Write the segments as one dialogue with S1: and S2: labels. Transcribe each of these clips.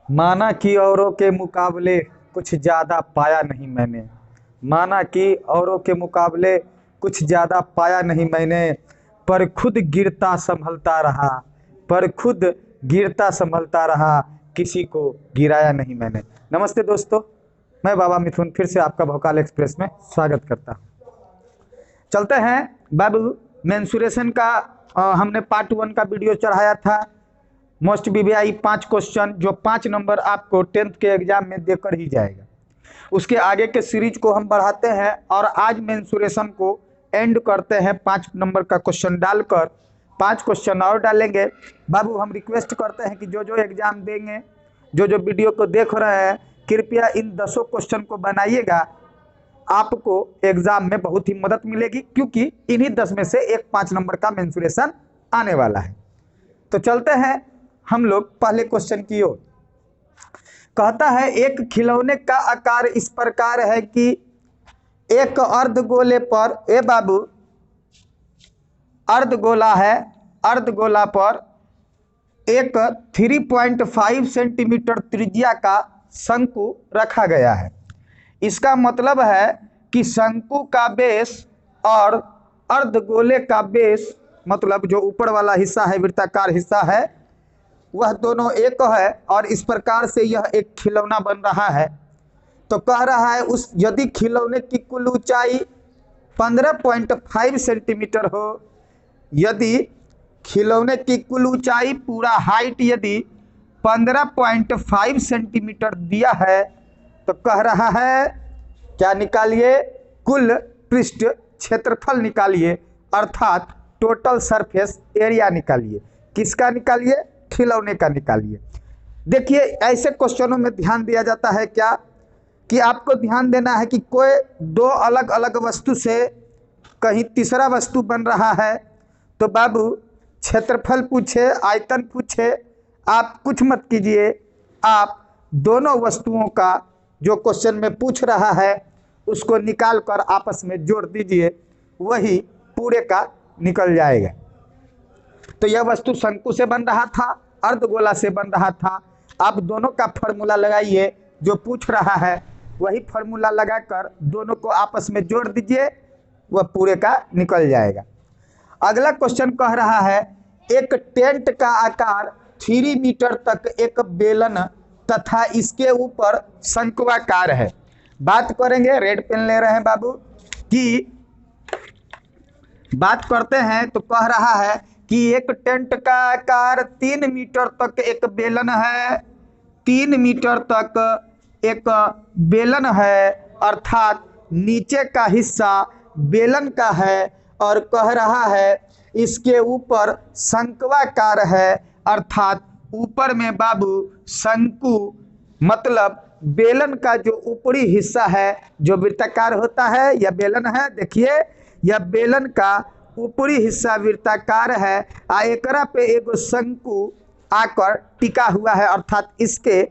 S1: माना कि औरों के मुकाबले कुछ ज़्यादा पाया नहीं मैंने। माना कि औरों के मुकाबले कुछ ज़्यादा पाया नहीं मैंने, पर खुद गिरता संभलता रहा। पर खुद गिरता संभलता रहा, किसी को गिराया नहीं मैंने। नमस्ते दोस्तों, मैं बाबा मिथुन फिर से आपका भोकाल एक्सप्रेस में स्वागत करता हूँ। चलते हैं बाबू। मेंसुरेशन का हमने पार्ट 1 का वीडियो चढ़ाया था। मोस्ट बीबीआई 5 क्वेश्चन, जो 5 नंबर आपको 10th के एग्जाम में देकर ही जाएगा। उसके आगे के सीरीज को हम बढ़ाते हैं और आज मेंसुरेशन को एंड करते हैं 5 नंबर का क्वेश्चन डालकर। 5 क्वेश्चन और डालेंगे। बाबू हम रिक्वेस्ट करते हैं कि जो जो एग्जाम देंगे, जो जो वीडियो को देख रहे हैं, कृपया इन 10 क्वेश्चन को बनाइएगा। आपको एग्जाम में बहुत ही मदद मिलेगी, क्योंकि इन्हीं 10 में से एक 5 नंबर का मेंसुरेशन आने वाला है। तो चलते हैं हम लोग पहले क्वेश्चन की ओर। कहता है एक खिलौने का आकार इस प्रकार है कि एक अर्धगोले पर, ए बाबू अर्धगोला है, अर्धगोला पर एक 3.5 सेंटीमीटर त्रिज्या का शंकु रखा गया है। इसका मतलब है कि शंकु का बेस और अर्धगोले का बेस, मतलब जो ऊपर वाला हिस्सा है, वृत्ताकार हिस्सा है, वह दोनों एक है और इस प्रकार से यह एक खिलौना बन रहा है। तो कह रहा है उस यदि खिलौने की कुल ऊंचाई 15.5 सेंटीमीटर हो, यदि खिलौने की कुल ऊंचाई पूरा हाइट यदि 15.5 सेंटीमीटर दिया है, तो कह रहा है क्या निकालिए, कुल पृष्ठ क्षेत्रफल निकालिए, अर्थात टोटल सरफेस एरिया निकालिए। किसका निकालिए? खिलौने का निकालिए। देखिए ऐसे क्वेश्चनों में ध्यान दिया जाता है क्या, कि आपको ध्यान देना है कि कोई दो अलग अलग वस्तु से कहीं तीसरा वस्तु बन रहा है, तो बाबू क्षेत्रफल पूछे, आयतन पूछे, आप कुछ मत कीजिए, आप दोनों वस्तुओं का जो क्वेश्चन में पूछ रहा है उसको निकाल कर आपस में जोड़ दीजिए, वही पूरे का निकल जाएगा। तो यह वस्तु शंकु से बन रहा था, अर्धगोला से बन रहा था। आप दोनों का फॉर्मूला लगाइए, जो पूछ रहा है वही फॉर्मूला लगाकर दोनों को आपस में जोड़ दीजिए, वह पूरे का निकल जाएगा। अगला क्वेश्चन कह रहा है एक टेंट का आकार 3 मीटर तक एक बेलन तथा इसके ऊपर शंक्वाकार है। बात करेंगे, रेड पेन ले रहे हैं बाबू, कि बात करते हैं। तो कह रहा है कि एक टेंट का आकार 3 मीटर तक एक बेलन है, 3 मीटर तक एक बेलन है, अर्थात नीचे का हिस्सा बेलन का है, और कह रहा है इसके ऊपर शंक्वाकार है, अर्थात ऊपर में बाबू शंकु, मतलब बेलन का जो ऊपरी हिस्सा है जो वृत्ताकार होता है, यह बेलन है। देखिए यह बेलन का ऊपरी हिस्सा वृत्ताकार है, एकरा पे एगो शंकु आकर टिका हुआ है, अर्थात इसके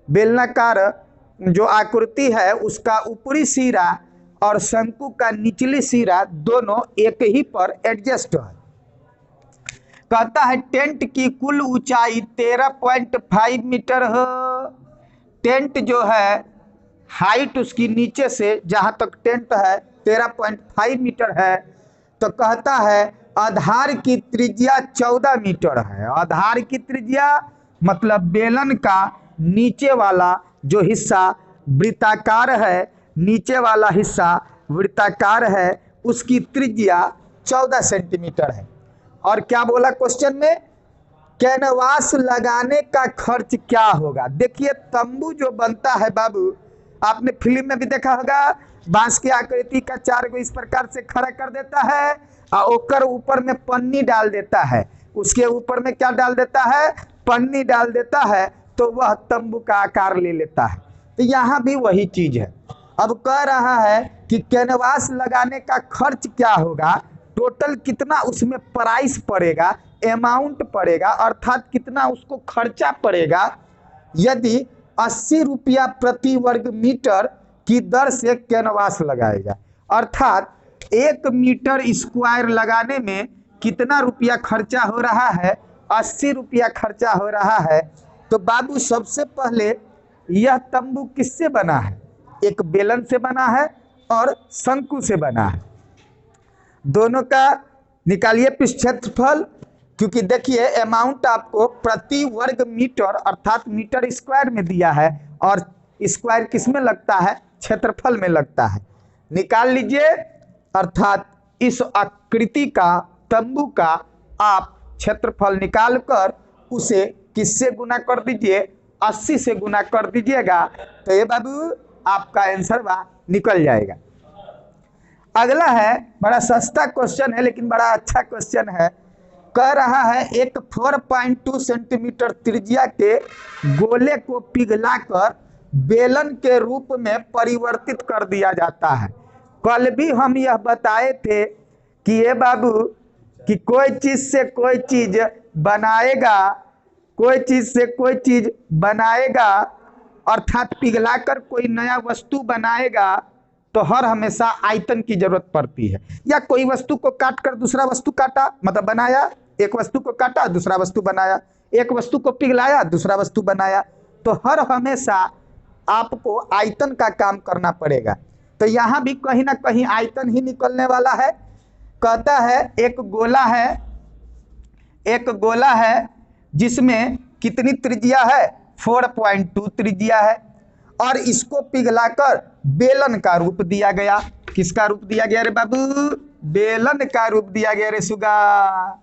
S1: बेलनाकार जो आकृति है उसका ऊपरी सिरा और शंकु का निचली सिरा दोनों एक ही पर एडजस्ट है। कहता है टेंट की कुल ऊंचाई 13.5 मीटर हो। टेंट जो है हाइट उसकी नीचे से जहां तक टेंट है 13.5 मीटर है। तो कहता है आधार की त्रिज्या 14 मीटर है। आधार की त्रिज्या मतलब बेलन का नीचे वाला जो हिस्सा वृत्ताकार है, नीचे वाला हिस्सा वृत्ताकार है, उसकी त्रिज्या 14 सेंटीमीटर है। और क्या बोला क्वेश्चन में, कैनवास लगाने का खर्च क्या होगा। देखिए तंबू जो बनता है बाबू, आपने फिल्म में भी देखा होगा, बांस की आकृति का 4 को इस प्रकार से खड़ा कर देता है और ओकर ऊपर में पन्नी डाल देता है, उसके ऊपर में क्या डाल देता है, पन्नी डाल देता है, तो वह तंबू का आकार ले लेता है। तो यहाँ भी वही चीज है। अब कह रहा है कि कैनवास लगाने का खर्च क्या होगा, टोटल कितना उसमें प्राइस पड़ेगा, अमाउंट पड़ेगा, अर्थात कितना उसको खर्चा पड़ेगा यदि 80 रुपया प्रति वर्ग मीटर की दर से कैनवास लगाएगा। अर्थात 1 मीटर स्क्वायर लगाने में कितना रुपया खर्चा हो रहा है, 80 रुपया खर्चा हो रहा है। तो बाबू सबसे पहले यह तंबू किससे बना है? एक बेलन से बना है और शंकु से बना है। दोनों का निकालिए क्षेत्रफल, क्योंकि देखिए अमाउंट आपको प्रति वर्ग मीटर अर्थात मीटर स्क्वायर में दिया है और स्क्वायर किस में लगता है? क्षेत्रफल में लगता है। निकाल लीजिए, अर्थात इस आकृति का तंबू का आप क्षेत्रफल निकालकर उसे किससे गुना कर दीजिए? 80 से गुना कर दीजिएगा तो ये बाबू आपका आंसर निकल जाएगा। अगला है, बड़ा सस्ता क्वेश्चन है लेकिन बड़ा अच्छा क्वेश्चन है। कह रहा है एक 4.2 सेंटीमीटर त्रिज्या के गोले को पिघलाकर बेलन के रूप में परिवर्तित कर दिया जाता है। कल भी हम यह बताए थे कि ये बाबू कि कोई चीज से कोई चीज बनाएगा, कोई चीज से कोई चीज बनाएगा अर्थात पिघलाकर कोई नया वस्तु बनाएगा तो हर हमेशा आयतन की जरूरत पड़ती है। या कोई वस्तु को काट कर दूसरा वस्तु काटा, मतलब बनाया, एक वस्तु को काटा दूसरा वस्तु बनाया, एक वस्तु को पिघलाया दूसरा वस्तु बनाया, तो हर हमेशा आपको आयतन का काम करना पड़ेगा। तो यहाँ भी कहीं ना कहीं आयतन ही निकलने वाला है। कहता है एक गोला है जिसमें कितनी त्रिज्या है? 4.2 त्रिज्या है और इसको पिघलाकर बेलन का रूप दिया गया। किसका रूप दिया गया रे बाबू? बेलन का रूप दिया गया रे सुगा,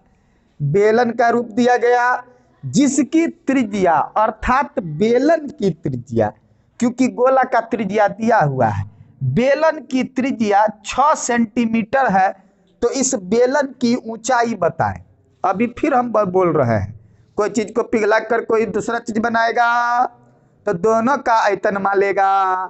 S1: बेलन का रूप दिया गया जिसकी त्रिज्या अर्थात बेलन की त्रिज्या, क्योंकि गोला का त्रिज्या दिया हुआ है, बेलन की त्रिज्या 6 सेंटीमीटर है। तो इस बेलन की ऊंचाई बताएं। अभी फिर हम बोल रहे हैं, कोई चीज को पिघला कर कोई दूसरा चीज बनाएगा तो दोनों का आयतन मालेगा,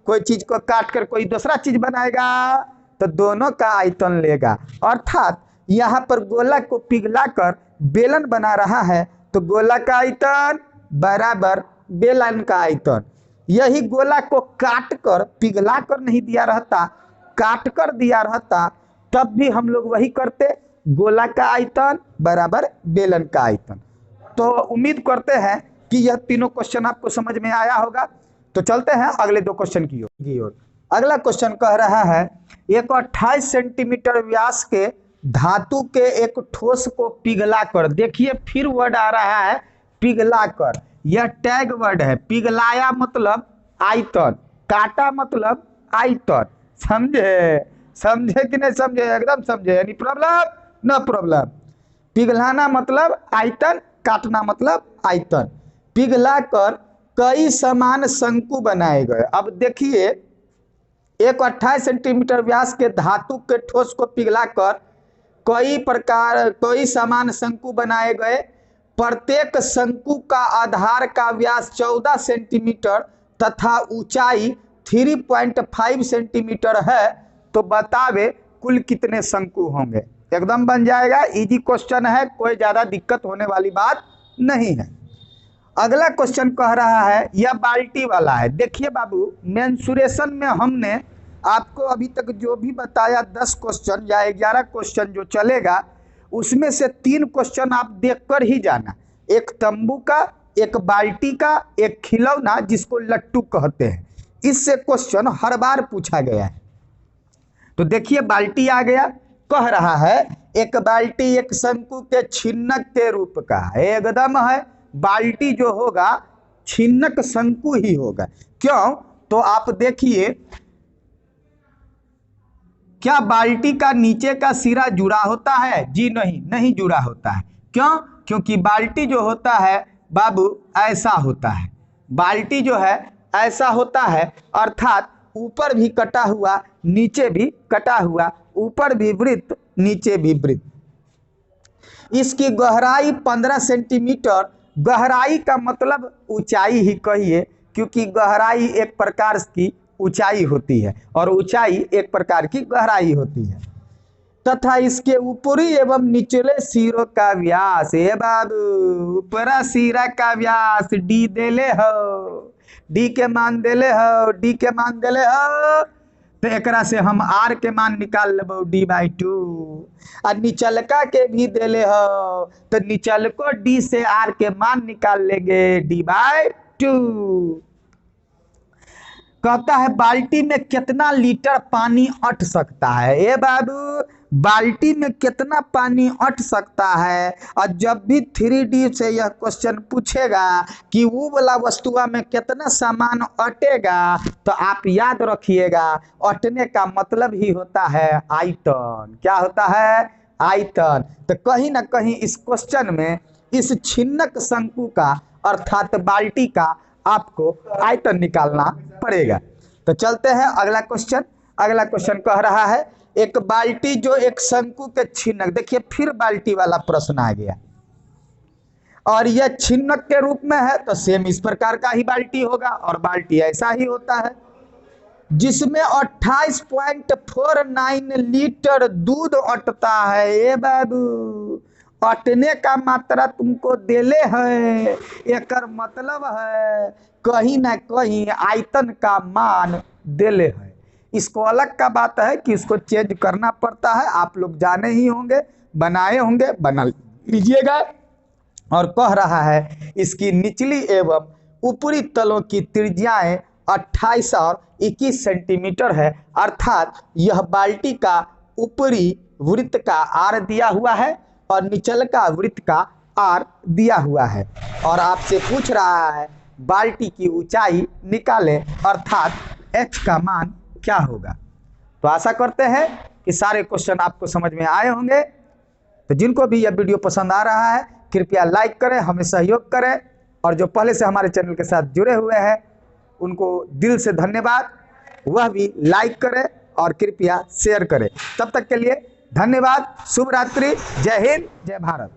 S1: कोई चीज को काट कर कोई दूसरा चीज बनाएगा तो दोनों का आयतन लेगा। अर्थात यहाँ पर गोला को पिघला कर बेलन बना रहा है तो गोला का आयतन बराबर बेलन का आयतन। यही गोला को काट कर पिघला कर नहीं दिया रहता, काट कर दिया रहता तब भी हम लोग वही करते, गोला का आयतन बराबर बेलन का आयतन। तो उम्मीद करते हैं कि यह तीनों क्वेश्चन आपको समझ में आया होगा। तो चलते हैं अगले 2 क्वेश्चन की ओर। अगला क्वेश्चन कह रहा है एक 28 सेंटीमीटर व्यास के धातु के एक ठोस को पिघलाकर, देखिए फिर वर्ड आ रहा है पिघलाकर, यह टैग वर्ड है। पिघलाया मतलब आयतन, काटा मतलब आयतन। समझे कि नहीं समझे? एकदम समझे, यानी प्रॉब्लम नो प्रॉब्लम। पिघलाना मतलब आयतन, काटना मतलब आयतन। पिघलाकर कई समान शंकु बनाए गए। अब देखिए एक 28 सेंटीमीटर व्यास के धातु के ठोस को पिघलाकर कई समान शंकु बनाए गए। प्रत्येक शंकु का आधार का व्यास 14 सेंटीमीटर तथा ऊंचाई 3.5 सेंटीमीटर है। तो बतावे कुल कितने शंकु होंगे? एकदम बन जाएगा, इजी क्वेश्चन है, कोई ज्यादा दिक्कत होने वाली बात नहीं है। अगला क्वेश्चन कह रहा है, यह बाल्टी वाला है। देखिए बाबू, मेंसुरेशन में हमने आपको अभी तक जो भी बताया 10 क्वेश्चन या 11 क्वेश्चन जो चलेगा उसमें से 3 क्वेश्चन आप देखकर ही जाना। एक तंबू का, एक बाल्टी का, एक खिलौना जिसको लट्टू कहते हैं। इससे क्वेश्चन हर बार पूछा गया है। तो देखिए बाल्टी आ गया, कह रहा है एक बाल्टी एक शंकु के छिन्नक के रूप का है। एकदम है, बाल्टी जो होगा छिन्नक शंकु ही होगा। क्यों? तो आप देखिए, क्या बाल्टी का नीचे का सिरा जुड़ा होता है? जी नहीं, नहीं जुड़ा होता है। क्यों? क्योंकि बाल्टी जो होता है बाबू ऐसा होता है, बाल्टी जो है ऐसा होता है, अर्थात ऊपर भी कटा हुआ नीचे भी कटा हुआ, ऊपर भी वृत्त नीचे भी वृत्त। इसकी गहराई 15 सेंटीमीटर, गहराई का मतलब ऊंचाई ही कहिए, क्योंकि गहराई एक प्रकार की ऊंचाई होती है और ऊंचाई एक प्रकार की गहराई होती है। तथा इसके ऊपरी एवं निचले सिरों का व्यास, ए बाबू ऊपरा सिरा का व्यास डी देले हो, डी के मान देले हो, डी के मान देले हो, तो एकरा से हम आर के मान निकाल लेबो d/2। और निचलका के भी देले हो तो निचलको d से आर के मान निकाल लेंगे d/2। कहता है बाल्टी में कितना लीटर पानी अट सकता है। ए बाबू, बाल्टी में कितना पानी अट सकता है। और जब भी 3D से यह क्वेश्चन पूछेगा कि वो वाला वस्तुआ में कितना सामान अटेगा, तो आप याद रखिएगा अटने का मतलब ही होता है आयतन। क्या होता है? आयतन। तो कहीं ना कहीं इस क्वेश्चन में इस छिन्नक शंकु का अर्थात बाल्टी का आपको आयतन निकालना पड़ेगा। तो चलते हैं अगला क्वेश्चन। अगला क्वेश्चन कह रहा है एक बाल्टी जो एक शंकु के छिन्नक, देखिए फिर बाल्टी वाला प्रश्न आ गया, और यह छिन्नक के रूप में है तो सेम इस प्रकार का ही बाल्टी होगा। और बाल्टी ऐसा ही होता है जिसमें 28.49 लीटर दूध अटता है। ए बाबू, अटने का मात्रा तुमको देले है, एकर मतलब है कहीं ना कहीं आयतन का मान देले है। इसको अलग का बात है कि इसको चेंज करना पड़ता है, आप लोग जाने ही होंगे, बनाए होंगे, बना लीजिएगा। और कह रहा है इसकी निचली एवं ऊपरी तलों की त्रिज्याएं 28 और 21 सेंटीमीटर है। अर्थात यह बाल्टी का ऊपरी वृत्त का आर दिया हुआ है और निचल का वृत्त का आर दिया हुआ है। और आपसे पूछ रहा है बाल्टी की ऊंचाई निकाले, अर्थात x का मान क्या होगा। तो आशा करते हैं कि सारे क्वेश्चन आपको समझ में आए होंगे। तो जिनको भी यह वीडियो पसंद आ रहा है कृपया लाइक करें, हमें सहयोग करें, और जो पहले से हमारे चैनल के साथ जुड़े हुए हैं उनको दिल से धन्यवाद, वह भी लाइक करें और कृपया शेयर करें। तब तक के लिए धन्यवाद। शुभ रात्रि। जय हिंद, जय भारत।